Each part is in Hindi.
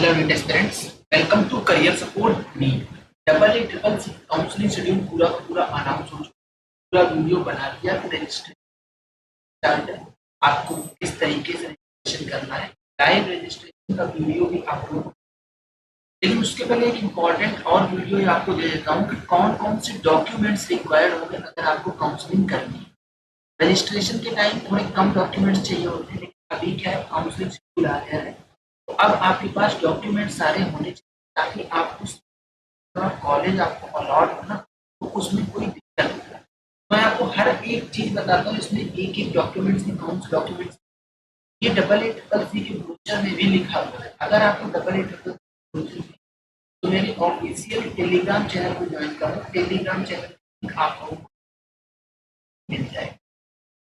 Hello NEET aspirants, welcome to career support me. Double A triple C counselling schedule पूरा का पूरा अनाउंस हो चुका, पूरा वीडियो बना दिया कि रजिस्ट्रेशन स्टार्ट है, आपको किस तरीके से रजिस्ट्रेशन करना है, लाइव रजिस्ट्रेशन का वीडियो भी आप लोग। लेकिन उसके पहले एक इम्पॉर्टेंट और वीडियो आपको दे देता हूँ कि कौन कौन से डॉक्यूमेंट्स रिक्वायर्ड होंगे अगर आपको काउंसलिंग करनी है। रजिस्ट्रेशन के टाइम थोड़े कम डॉक्यूमेंट्स चाहिए होते हैं, लेकिन अभी क्या है, काउंसलिंग शेड्यूल आ गया है, तो अब आपके पास डॉक्यूमेंट सारे होने चाहिए ताकि आप उस कॉलेज आपको अलॉट हो ना, तो उसमें कोई दिक्कत नहीं है। मैं आपको हर एक चीज बताता हूँ, इसमें एक एक डॉक्यूमेंट्स में कौन से डॉक्यूमेंट्स। ये डबल ए ट्रिपल सी के ब्रोचर में भी लिखा हुआ है। अगर आपको डबल ए ट्रिपल सी तो मेरे ऑफिशियल टेलीग्राम चैनल को ज्वाइन करो, टेलीग्राम चैनल आपको मिल जाएगा।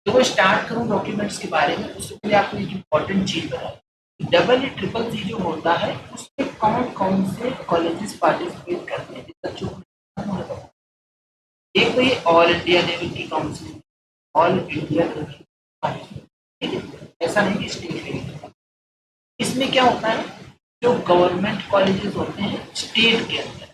तो वो स्टार्ट करूँ डॉक्यूमेंट्स के बारे में, उससे पहले आपको एक इम्पॉर्टेंट चीज बताऊँ। डबल ए ट्रिपल सी जो होता है उसमें कौन कौन से कॉलेजेस पार्टिसिपेट करते हैं बच्चों को। एक तो ये ऑल इंडिया लेवल की काउंसिलिंग, ऑल इंडिया लेवल की काउंसिलिंग, ठीक है, ऐसा नहीं कि स्टेट लेवल। इसमें क्या होता है, जो गवर्नमेंट कॉलेजेस होते हैं स्टेट के अंदर,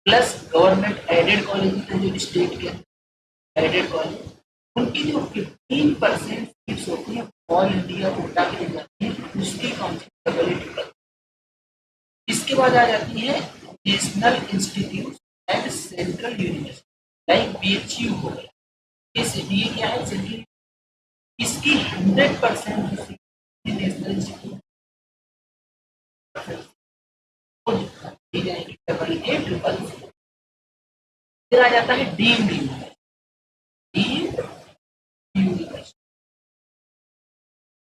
प्लस गवर्नमेंट एडेड कॉलेजेस हैं जो स्टेट के अंदर एडेड कॉलेज, उनकी जो 15% सीट्स होती है ऑल इंडिया कोटा के लिए जाती है, उसकी काउंसिलिंग डबल ए ट्रिपल। इसके बाद आ जाती है national institute and central university, like BHU हो गया। ये क्या है, सेंट्रल, इसकी 100% नेशनल इंस्टीट्यूट दी जाएगी डबल ए ट्रिपल। फिर आ जाता है deemed university,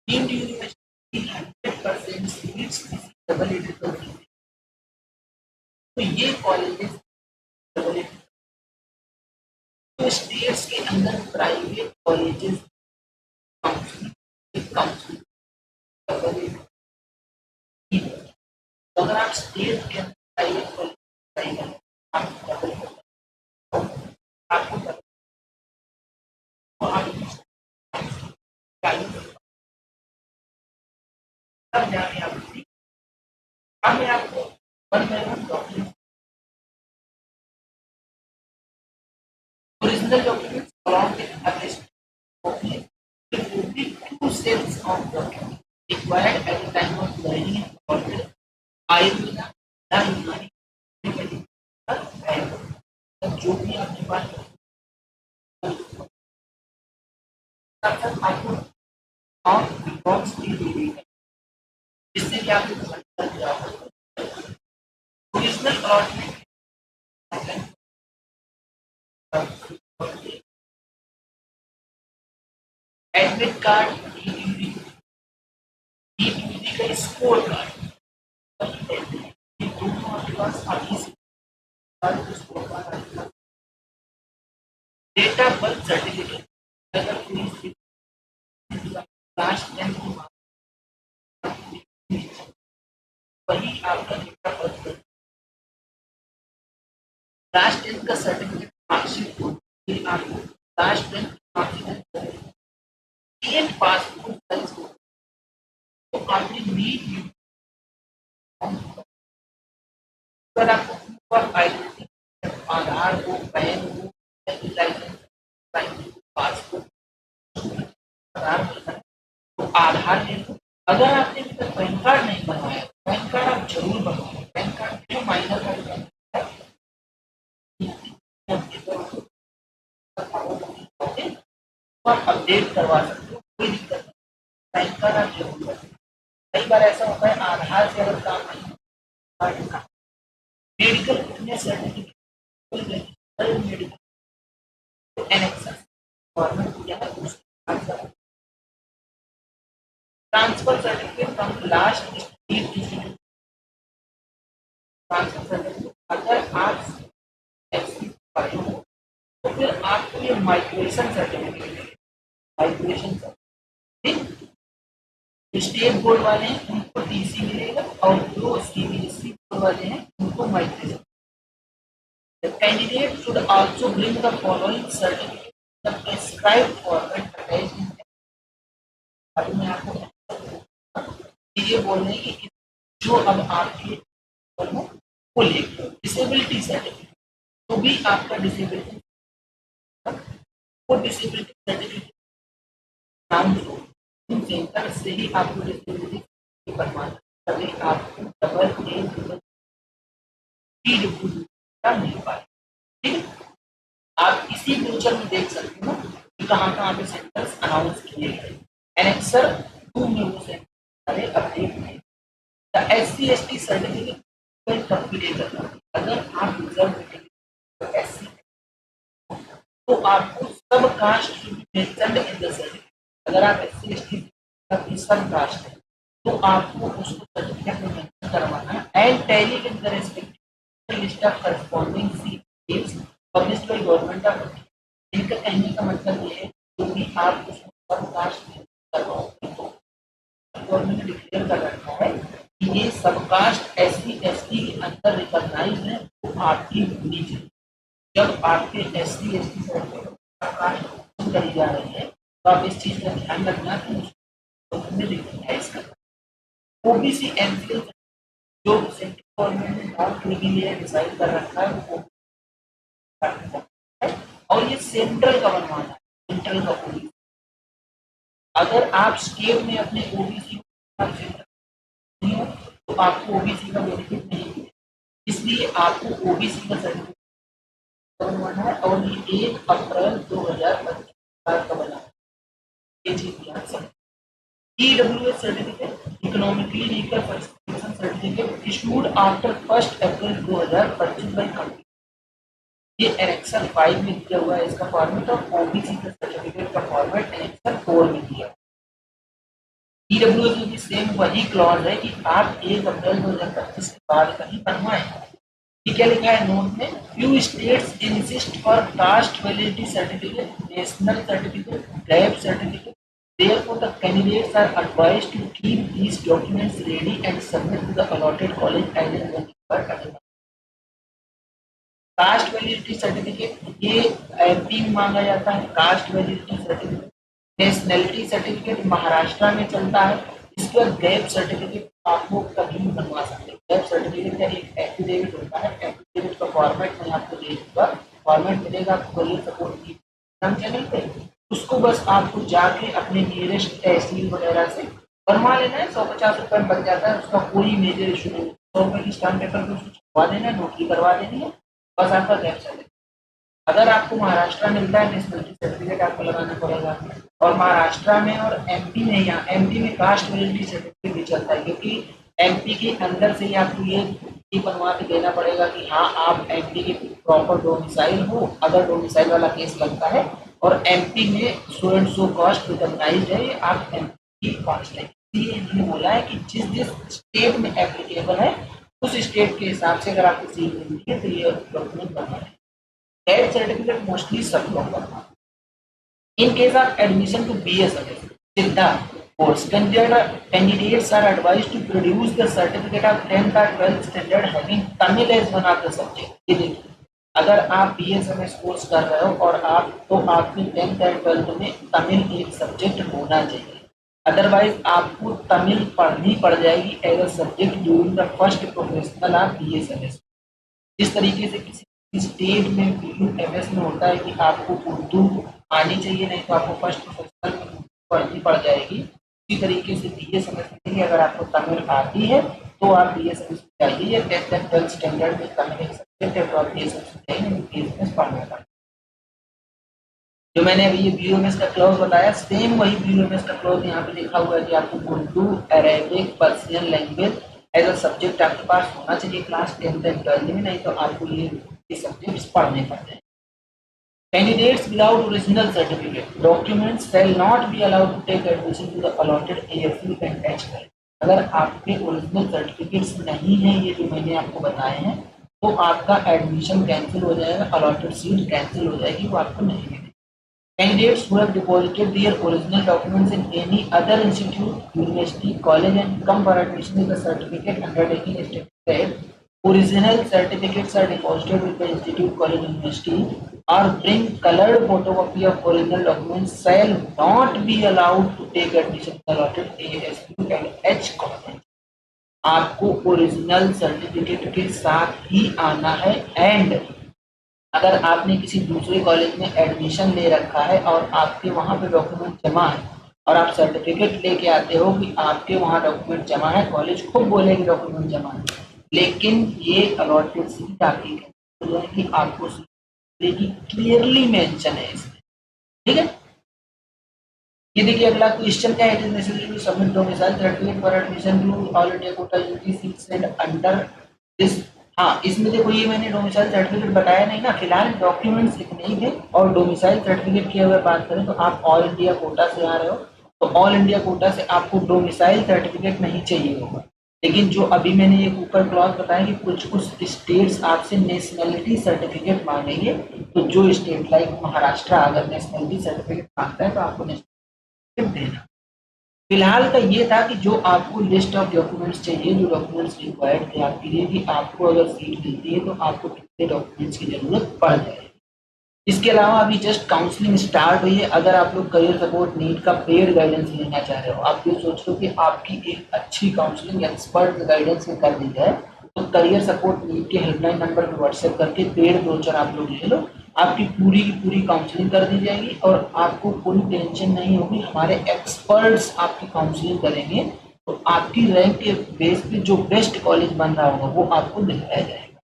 deemed university 100% seats double A triple. तो ये कॉलेजेस डबल ए, तो स्टेट्स के अंदर private colleges counselling double A. तो अगर आप स्टेट के अंदर प्राइवेट कॉलेज आपको डबल आपको तो आप तब जाके आप अब मैं आपको one by one document, original documents along with attested copy, it would be 2 sets of documents required at the time of joining or Ayurveda या यूनानी जो भी आपके पास आपको और बॉक्स भी दी गई है, जिससे कि आपको original allotment admit card, ETD का स्कोर कार्ड, ये दोनों आपके पास आगे से score card, date of birth certificate, अगर कोई लास्ट टाइम वही आपका date of birth, last tenth का सर्टिफिकेट, मार्कशीट ये आपको last tenth marksheet, tenth passport size हो, तो आपने नीट अगर आपको आइडेंटिटी, आधार हो, पैन हो, लाइसेंस, पासपोर्ट, आधार बनना है तो आधार ले लो। अगर आपने अभी तक पैन कार्ड नहीं बनवाया, पैन कार्ड आप जरूर बनवाएं। पैन कार्ड जो माइनर कार्ड आप अपडेट करवा सकते हो, कोई दिक्कत नहीं। पैन कार्ड आप जरूर करें। कई बार ऐसा होता है आधार से अगर काम नहीं, medical fitness certificate, medical annexes government transfer certificate from last institute, transfer certificate अगर आप हो तो फिर आपको ये migration certificate, migration certificate state board वाले हैं उनको टीसी मिलेगा, और जो सीबीएसई बोर्ड वाले हैं उनको migration. The candidate should also bring the following certificate, the prescribed format attached in। अभी मैं आपको ये बोल रहे हैं कि जो अब आपके वो लेके डिसेबिलिटी सर्टिफिकेट, तो भी आपका डिसेबिलिटी, वो डिसेबिलिटी सर्टिफिकेट नाम इन सेंटर से ही आपको डिसेबिलिटी बनवाना, तभी आपको डबल ए मिल पाए। ठीक है, आप इसी ब्रोचर में देख सकते हो कि कहाँ कहाँ पे सेंटर्स अनाउंस किए गए। एनेक्सर 2 में वो सेंटर अपडेट नहीं। द SC/ST सर्टिफिकेट कंप्लीट, अगर आप रिजर्व तो SC तो आपको sub caste mentioned in the certificate. अगर आप SC/ST की सब कास्ट है तो आपको उसको सर्टिफिकेट में मेंशन करवाना है and tally in the respective list of corresponding seats published by government of India. इनका कहने का मतलब ये है कि आप उसको सब कास्ट में करवाओगे तो गवर्नमेंट ने डिक्लेयर कर रखा है कि ये सब कास्ट SC/ST के अंदर रिकॉग्नाइज है, तो आपकी होनी चाहिए। जब आपके SC/ST सर्टिफिकेट करी जा रही है तो आप इस चीज का ध्यान रखना कि उसमें रिकॉग्नाइज करना। OBC MCL जो सेंट्रल गवर्नमेंट ने नॉन क्रिमिनल डिसाइड कर रखा है वो है, और ये सेंट्रल का बनवाना है, सेंट्रल का OBC। अगर आप स्टेट में अपने OBC नहीं हो तो आपको OBC का बेनिफिट नहीं मिलेगा, इसलिए आपको OBC का सर्टिफिकेट बनवाना है और ये 1 अप्रैल 2025 का बना है। ये चीज ध्यान से EWS certificate economically weaker person certificate issued after 1 April 2025 by company. ये एनेक्सर 5 में दिया हुआ है इसका फॉर्मेट, और OBC का सर्टिफिकेट का फॉर्मेट एनेक्सर 4 में दिया। EWS में भी सेम वही क्लॉज है कि आप 1 अप्रैल 2025 के बाद कहीं बनवाएं। क्या लिखा है नोट में, few states insist for cast validity certificate, national certificate, gap certificate, therefore the candidates are advised to keep these documents ready and submit to the allotted college as and when required। Cast validity certificate ये MP में मांगा जाता है, cast validity certificate. Nationality certificate Maharashtra में चलता है। इसके बाद गैप सर्टिफिकेट आपको कभी भी बनवा सकते हैं। गैप सर्टिफिकेट का एक एफिडेविट होता है, एफिडेविट का फॉर्मेट मैं आपको दे दूंगा, फॉर्मेट मिलेगा आपको करियर सपोर्ट की चैनल पे, उसको बस आपको जाके अपने नियरेस्ट तहसील वगैरह से बनवा लेना है। 150 रुपये में बन जाता है, उसका कोई मेजर इशू नहीं। 100 रुपये की स्टाम्प पेपर पे उसको छपवा देना है, नोटरी करवा देनी है, बस आपका गैप सर्टिफिकेट। अगर आपको महाराष्ट्र मिलता है नेशनलिटी सर्टिफिकेट आपको लगाना पड़ेगा, और महाराष्ट्र में और MP में, यहाँ MP में कास्ट वैलिडिटी सर्टिफिकेट भी चलता है, क्योंकि MP के अंदर से ही आपको ये बनवा के देना पड़ेगा कि हाँ आप MP के प्रॉपर डोमिसाइल हो। अगर डोमिसाइल वाला केस लगता है और MP में so and so caste recognised है, आप MP की कास्ट है, इसलिए इन्होंने बोला है कि जिस जिस स्टेट में एप्लीकेबल है उस स्टेट के हिसाब से अगर आपको सीट मिलती है तो ये डॉक्यूमेंट बनवा है। That certificate mostly सब लोग बनवा। In case of admission to BSMS, Siddha course, candidates are advised to produce the certificate of 10th or 12th standard having Tamil as one of the subject। ये देखिए, अगर आप BSMS कोर्स कर रहे हो और आपके 10th और 12th में तमिल एक सब्जेक्ट होना चाहिए, अदरवाइज आपको तमिल पढ़नी पड़ जाएगी as a subject during the first professional of BSMS। इस तरीके से किसी स्टेट में BUMS में होता है कि आपको उर्दू आनी चाहिए, नहीं तो आपको फर्स्ट प्रोफेशनल में पढ़नी पड़ जाएगी। इसी तरीके से BSMS में भी अगर आपको तमिल आती है तो आप BSMS में जाइए, या 10th और 12th स्टैंडर्ड में तमिल एक सब्जेक्ट है तो आप BSMS में जाइए, BSMS पढ़ना पड़ेगा। जो मैंने अभी ये BUMS का क्लॉज बताया, सेम वही BUMS का क्लॉज यहाँ पे लिखा हुआ है कि आपको Urdu, Arabic, Persian language as a subject आपके पास होना चाहिए क्लास 10th और 12th में, नहीं तो आपको ये सब्जेक्ट्स पढ़ने पड़ते हैं। Candidates without original certificate documents shall not be allowed to take admission to the allotted AFU and H college। अगर आपके ओरिजिनल सर्टिफिकेट्स नहीं है, ये जो मैंने आपको बताए हैं, तो आपका एडमिशन कैंसिल हो जाएगा, अलॉटेड सीट कैंसिल हो जाएगी, वो आपको नहीं मिलेगी। Candidates who have deposited their original documents in any other institute, university, college and come for admission with the certificate undertaking stated that original certificates are deposited with the institute, college, university, or bring colored photocopy of original documents shall not be allowed to take admission to allotted ASU and H college। आपको ओरिजिनल सर्टिफिकेट के साथ ही आना है। एंड अगर आपने किसी दूसरे कॉलेज में एडमिशन ले रखा है और आपके वहाँ पे डॉक्यूमेंट जमा है और आप सर्टिफिकेट लेके आते हो कि आपके वहाँ डॉक्यूमेंट जमा है, कॉलेज खूब बोलेगी डॉक्यूमेंट जमा है, लेकिन ये अलॉटेड सीट आपकी है कि आपको क्लियरली मेंशन है इसमें, ठीक है। ये देखिए अगला क्वेश्चन क्या है, it is necessary to submit domicile certificate for admission to all India quota UG seats and under this. हाँ, इसमें देखो ये मैंने डोमिसाइल सर्टिफिकेट बताया नहीं ना, फिलहाल डॉक्यूमेंट्स इतने ही थे। और डोमिसाइल सर्टिफिकेट की अगर बात करें तो आप ऑल इंडिया कोटा से आ रहे हो, तो ऑल इंडिया कोटा से आपको डोमिसाइल सर्टिफिकेट नहीं चाहिए होगा। लेकिन जो अभी मैंने एक ऊपर क्लॉज बताया कि कुछ कुछ स्टेट्स आपसे नेशनलिटी सर्टिफिकेट मांगेंगे, तो जो स्टेट लाइक महाराष्ट्र अगर नेशनलिटी सर्टिफिकेट मांगता है तो आपको देना। फिलहाल का ये था कि जो आपको लिस्ट ऑफ डॉक्यूमेंट्स चाहिए, जो डॉक्यूमेंट्स रिक्वायर्ड थे आपके लिए कि आपको अगर सीट मिलती है तो आपको कितने डॉक्यूमेंट्स की जरूरत पड़ जाएगी। इसके अलावा अभी जस्ट काउंसलिंग स्टार्ट हुई है। अगर आप लोग करियर सपोर्ट नीट का पेड गाइडेंस लेना चाह रहे हो, आप ये सोच लो कि आपकी एक अच्छी काउंसलिंग एक्सपर्ट गाइडेंस में कर दी जाए, तो करियर सपोर्ट नीट के हेल्पलाइन नंबर पर व्हाट्सएप करके पेड ब्रोचर आप लोग ले लो, आपकी पूरी की पूरी काउंसलिंग कर दी जाएगी और आपको कोई टेंशन नहीं होगी। हमारे एक्सपर्ट्स आपकी काउंसलिंग करेंगे, तो आपकी रैंक के बेस पे जो बेस्ट कॉलेज बन रहा होगा वो आपको दिखाया जाएगा।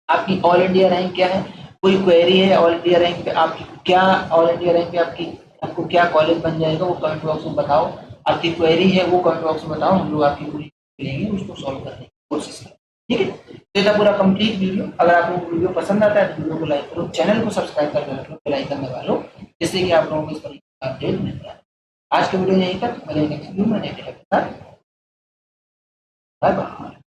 आपकी ऑल इंडिया रैंक क्या है, कोई क्वेरी है ऑल इंडिया रैंक पे आपकी क्या, ऑल इंडिया रैंक पे आपकी आपको क्या कॉलेज बन जाएगा वो कमेंट बॉक्स में बताओ। आपकी क्वेरी है वो कमेंट बॉक्स में बताओ, हम लोग आपकी पूरी लेंगे, उसको सॉल्व करने की कोशिश करें, ठीक है। तो ये था पूरा कंप्लीट वीडियो। अगर आप लोगों को वीडियो पसंद आता है तो वीडियो को लाइक करो, चैनल को सब्सक्राइब करके रखो, बेल आइकन दबा लो, जिससे कि आप लोगों को इस तरीके का अपडेट मिलता है। आज का वीडियो यहीं तक, मिलेंगे नेक्स्ट वीडियो में नए टॉपिक के साथ। Bye bye.